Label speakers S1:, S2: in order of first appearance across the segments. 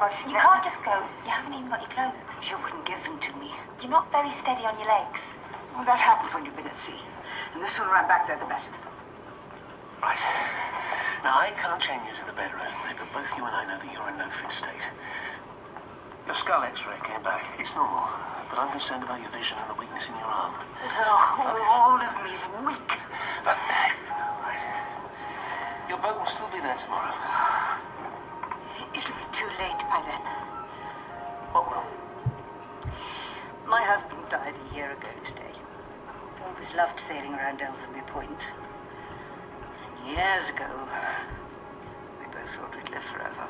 S1: Ormerod, you can't just go. You haven't even got your clothes.
S2: She wouldn't give them to me.
S1: You're not very steady on your legs.
S2: Well, that happens when you've been at sea. And the sooner I'm back there, the better.
S3: Right. Now, I can't chain you to the bed urgently, but both you and I know that you're in no fit state. Your skull x-ray came back. It's normal, but I'm concerned about your vision and the weakness in your arm.
S2: Oh, all of me's weak.
S3: Right. Your boat will still be there tomorrow.
S2: It'll be too late by then.
S3: What will?
S2: My husband died a year ago today. He always loved sailing around Ellesmere Point. And years ago, we both thought we'd live forever.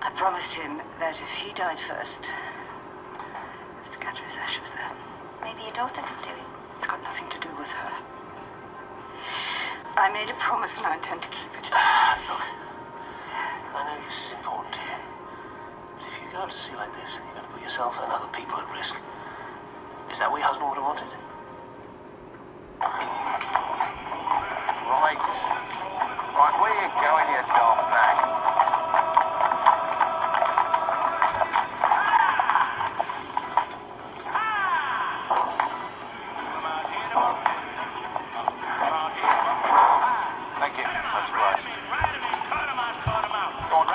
S2: I promised him that if he died first, I'd scatter his ashes there.
S1: Maybe your daughter could do it.
S2: It's got nothing to do with her. I made a promise and I intend to keep it.
S3: Look, I know this is important to you, but if you go out to sea like this, you're going to put yourself and other people at risk. Is that what your husband would have wanted?
S4: Right, where you going, you daft nag? Thank you, that's right. Go on.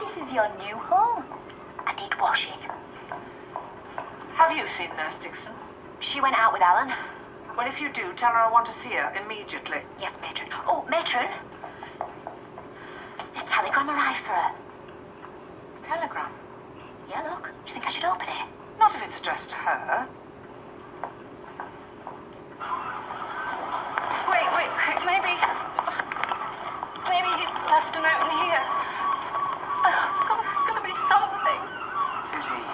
S1: This is your new home. I did wash it.
S5: Have you seen Nurse Dixon?
S1: She went out with Alan.
S5: Well, if you do, tell her I want to see her immediately.
S1: Yes, matron. Oh, matron. This telegram arrived for her.
S5: Telegram?
S1: Yeah, look. Do you think I should open it?
S5: Not if it's addressed to her. Wait, maybe he's left a note in here. Oh, God, there's going to be something.
S3: Susie,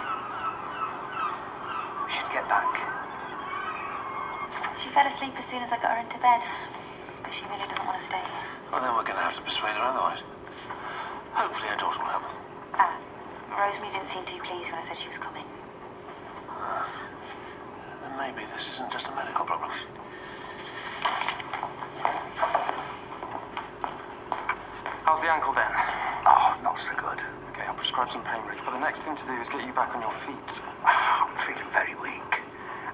S3: we should get back.
S1: She fell asleep as soon as I got her into bed. But she really doesn't want to stay.
S3: Well, then we're going to have to persuade her otherwise. Hopefully her daughter will help.
S1: Rosemary didn't seem too pleased when I said she was coming.
S3: Then maybe this isn't just a medical problem.
S6: How's the ankle then?
S4: Oh, not so good.
S6: Okay, I'll prescribe some pain relief, but the next thing to do is get you back on your feet.
S4: I'm feeling very weak.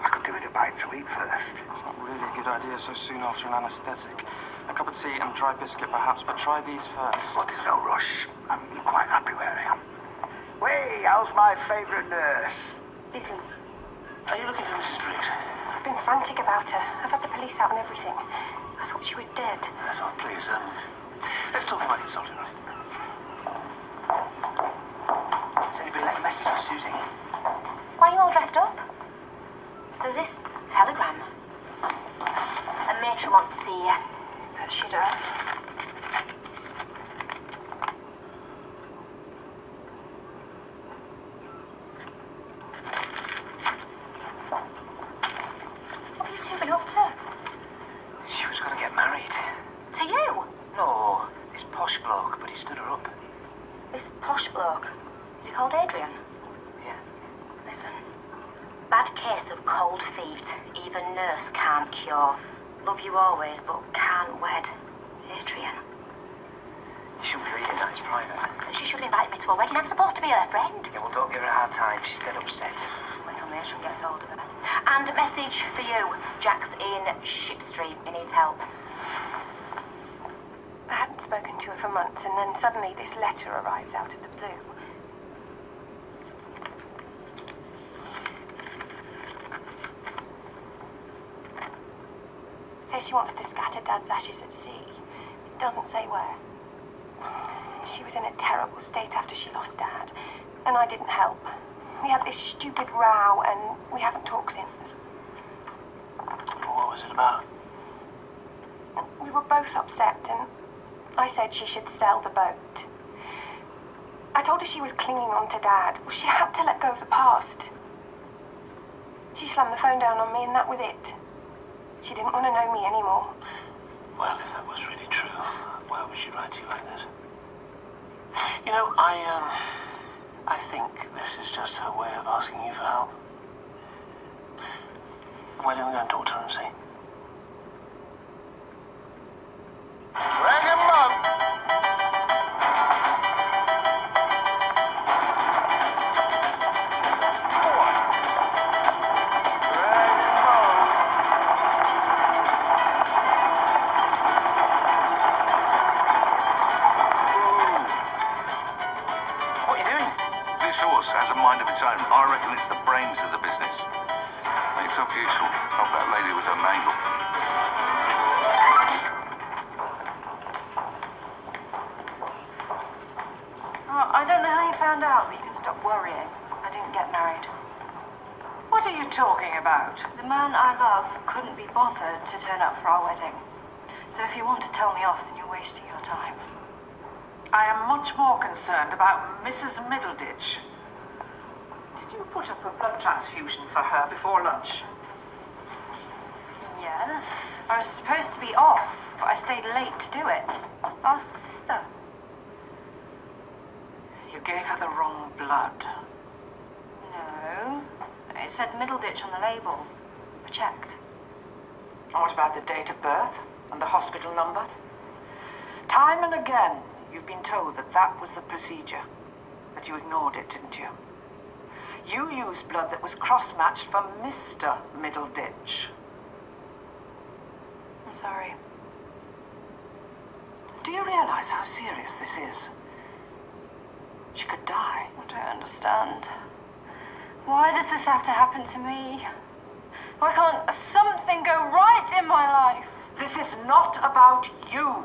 S4: I could do with a bite to eat first.
S6: It's not really a good idea so soon after an anaesthetic. A cup of tea and dry biscuit perhaps, but try these first.
S4: Well, there's no rush. I'm quite happy where I am. Way, how's my favourite nurse?
S1: Busy.
S3: Are you looking for Mrs. Briggs?
S1: I've been frantic about her. I've had the police out and everything. I thought she was dead.
S3: So please, let's talk about consulting room. Has anybody left a message for Susie?
S1: Why are you all dressed up? There's this telegram. A matron wants to see you.
S5: She does.
S1: What have you two been up to?
S3: She was going to get married.
S1: To you?
S3: No, this posh bloke, but he stood her up.
S1: This posh bloke. Is he called Adrian?
S3: Yeah.
S1: Listen. Bad case of cold feet. Even nurse can't cure. Love you always, but can't wed. Adrian.
S3: You shouldn't be reading that, it's private.
S1: She should have invited me to a wedding. I'm supposed to be her friend.
S3: Yeah, well, don't give her a hard time. She's dead upset.
S1: Wait till matron gets hold of her. And a message for you. Jack's in Ship Street. He needs help.
S7: I hadn't spoken to her for months, and then suddenly this letter arrives out of the blue. It says she wants to scatter Dad's ashes at sea. It doesn't say where. She was in a terrible state after she lost Dad, and I didn't help. We had this stupid row, and we haven't talked since.
S3: What was it about?
S7: We were both upset, and I said she should sell the boat. I told her she was clinging on to Dad. Well, she had to let go of the past. She slammed the phone down on me, and that was it. She didn't want to know me anymore.
S3: Well, if that was really true, why would she write to you like this? You know, I think this is just her way of asking you for help. Where do we go and talk to her and see?
S4: Bring him up.
S3: What are you doing?
S4: This horse has a mind of its own. I reckon it's the brains of the business. Make yourself useful. Help that lady with her mangle.
S5: I don't know how you found out, but you can stop worrying. I didn't get married.
S8: What are you talking about?
S5: The man I love couldn't be bothered to turn up for our wedding. So if you want to tell me off, then you're wasting your time.
S8: I am much more concerned about Mrs Middleditch. Did you put up a blood transfusion for her before lunch?
S5: Yes. I was supposed to be off, but I stayed late to do it. Ask sister.
S8: You gave her the wrong blood.
S5: No. It said Middleditch on the label. I checked.
S8: And what about the date of birth and the hospital number? Time and again, you've been told that that was the procedure, but you ignored it, didn't you? You used blood that was cross-matched for Mr. Middleditch.
S5: I'm sorry.
S8: Do you realize how serious this is? She could die.
S5: I don't understand. Why does this have to happen to me? Why can't something go right in my life?
S8: This is not about you.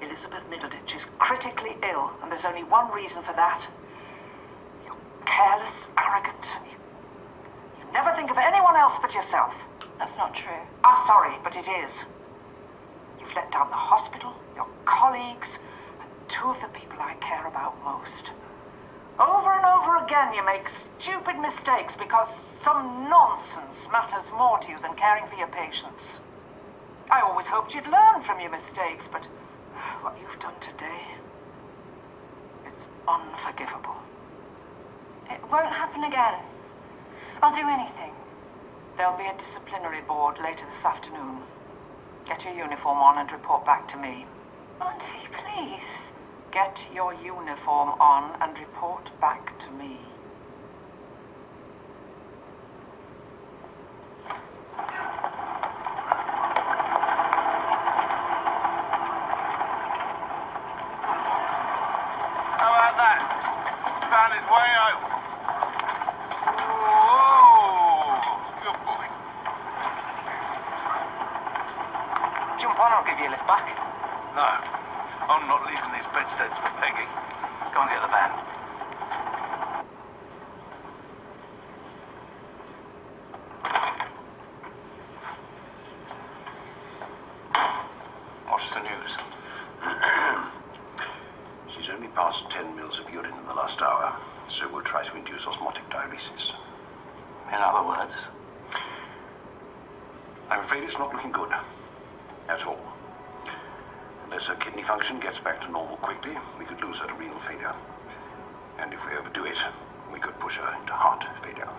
S8: Elizabeth Middleditch is critically ill, and there's only one reason for that. You're careless, arrogant. You never think of anyone else but yourself.
S5: That's not true.
S8: I'm sorry, but it is. You've let down the hospital, your colleagues, and two of the people I care about most. Over and over again, you make stupid mistakes because some nonsense matters more to you than caring for your patients. I always hoped you'd learn from your mistakes, but what you've done today, it's unforgivable.
S5: It won't happen again. I'll do anything.
S8: There'll be a disciplinary board later this afternoon. Get your uniform on and report back to me.
S5: Auntie, please.
S8: Get your uniform on and report back to me.
S4: How about that? He's found his way out. Whoa! Good boy.
S8: Jump on, I'll give you a lift back.
S4: No, I'm not leaving these bedsteads for Peggy. Go and get the van. What's the news?
S9: She's only passed 10 mils of urine in the last hour, so we'll try to induce osmotic diuresis.
S3: In other words?
S9: I'm afraid it's not looking good. At all. Unless her kidney function gets back to normal quickly, we could lose her to renal failure. And if we overdo it, we could push her into heart failure.